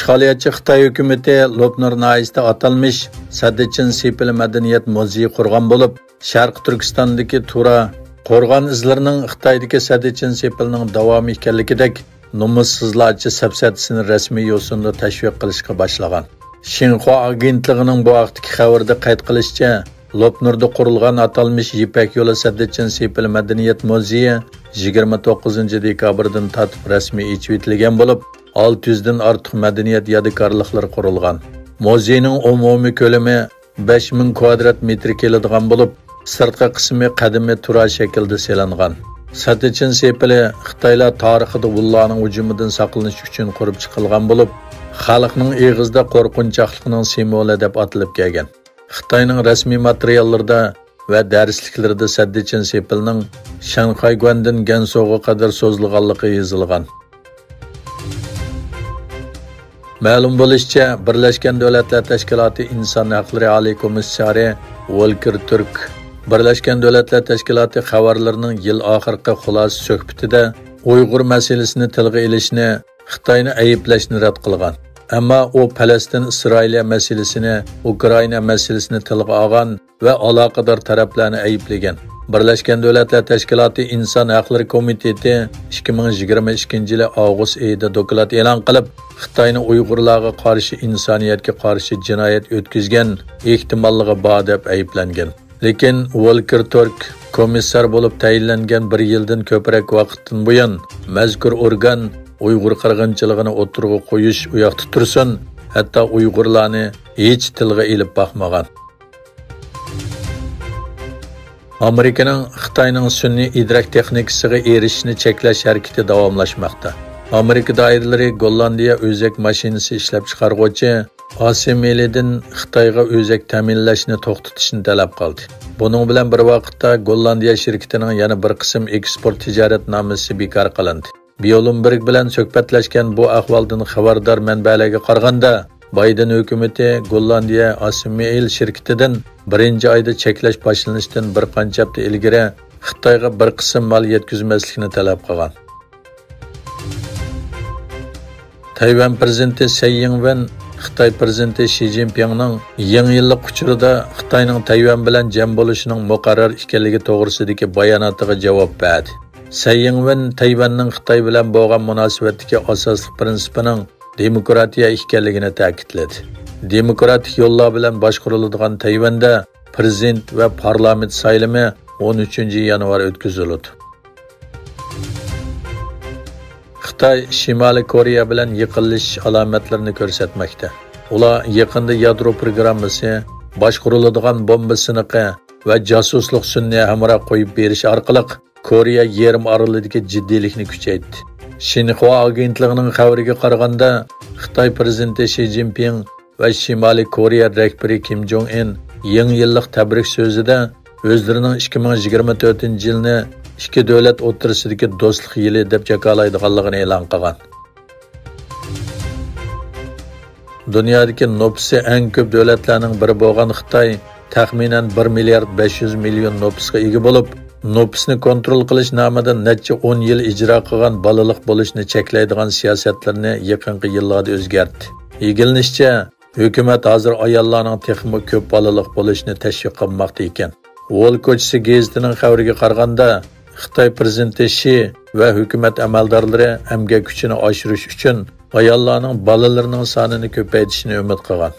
İşgaliyatçı Xitay hökuməti Lopnur nahiyəsində atalmış Sadichin Sepil Madaniyat muzeyi qurğan bo'lib, Sharq Turkistondagi Tura qo'rg'on izlarining Xitoydagi Sadichin Sepilning davomi ekanligidek nomussizlarcha safsatisini rasmiy yo'sinda tashviq qilishga boshlagan. Xinhua agentligining bu vaqtdagi xabarda qayd qilishicha, Lopnurda qurilgan atalmış Yipak yo'li Sadichin Sepil Madaniyat muzeyi 29 dekabrdan tatib rasmiy ochib etilgan bo'lib, 600 dan ortiq madaniyat yodikorliklari qurilgan. Muzeyning umumiy ko'lami 5000 kvadrat metr keladigan bo'lib, sirtqi qismi qadimiy tura shaklda selangan. Sadichin Sepili Xitoylar tarixida vullarning hujumidan saqlanish uchun qurib chiqilgan bo'lib, xalqning eg'izda qo'rqinchoqligining simvoli deb atalib kelgan. Xitoyning rasmiy materiallarida va darsliklarida Sadichin Sepilning Shanxay Guandan Gansuga qadar so'zilganligi yozilgan. Ma'lum bo'lishicha, Birlashgan Davlatlar Tashkiloti Inson haqlari oliy komissari Volker Turk Birlashgan Davlatlar Tashkiloti xabarlarining yil oxirgi xulosa suhbatida Uyg'ur masalasini tilga olishni, Xitoyni ayblashni rad qilgan. Ammo u Falastin Isroiliya masalasini, Ukraina masalasini tilga olgan va aloqador taraflarni ayblagan. Birlashgan Davlatlar Tashkiloti Inson haqlari komiteti 2022-yil avgust oyida doklad e'lon qilib, Xitoyni Uyg'urlarga qarshi insoniyatga qarshi jinoyat o'tkazgan ehtimolligi bor deb ayblangan. Lekin Volker Turk komissar bo'lib tayinlangan 1 yildan ko'proq vaqtdan buyon mazkur organ Uyg'ur qirg'inchiligini o'tirg'i qo'yish uyoqda tursin, hatto Uyg'urlarni hech tilga ilib boqmagan. Amerikaning Xitoyning sun'iy idrak texnikasiga erishishni cheklash harakati davomlashmoqda. Amerika doiralari Gollandiya o'zak mashinasi ishlab chiqaruvchi Asimelidan Xitoyga o'zak ta'minlashni to'xtatishni talab qildi. Buning bilan bir vaqtda Gollandiya shirkatining yana bir qism eksport tijoratnomasi bekor qilindi. Bloomberg bilan suhbatlashgan bu ahvoldan xabardor manbalarga qaraganda, Biden hukumati Gollandiya Asimel shirkatidan 1-oyda cheklash boshlanishidan bir qancha hafta ilgari Xitoyga bir qism mal yetkazmaslikni talab qilgan. Tayvan prezidenti Tsai Ing-wen Xitoy prezidenti Xi Jinpingning yangi yillik uchurida Xitoyning Tayvan bilan jam bo'lishining muqarrar ekanligi to'g'risidagi bayonotiga javob berdi. Tsai Ing-wen Tayvanning Xitoy bilan bo'lgan munosabatdagi asosli prinsipining demokratiya ekanligini ta'kidladi. Demokratik yo'llar bilan boshqariladigan Tayvanda prezident va parlament saylimi 13-yanvar o'tkaziladi. Xitoy Shimoliy Koreya bilan yaqinlashish alomatlarini ko'rsatmoqda. Ular yaqinda yadro programmasi, boshqariladigan bomba siniqi va josuslik sun'iy hamroh qo'yib berish orqali Koreya yarim orolidagi jiddiylikni kuchaytirdi. Xinhua agentligining xabariga qaraganda, Xitoy prezidenti Xi Jinping va Shimoliy Koreya rahbari Kim Jong Un yangi yillik tabrik so'zida o'zlarining 2024-yilni ikki davlat o'rtasidagi do'stlik yili deb jakalaydiganligini e'lon qilgan. Dunyodagi nüfusi eng ko'p davlatlarning biri bo'lgan Xitoy taxminan 1 milliard 500 million nüfusga ega bo'lib, nüfusni kontrol qilish nomida necha 10 yil ijro qilgan balaliq bo'lishni cheklaydigan siyosatlarni yaqinqi yillarda o'zgartdi. Yegilishicha, hukumat hozir ayollarning texmi ko'p balaliq bo'lishni tashviq qilmoqda ekan. Wall ko'chisi gazetining xabariga qaraganda, Xitoy prezidenti Xi va hukumat amaldorlari emgak kuchini oshirish uchun ayollarning bolalarining sonini ko'paytirishni umid qilgan.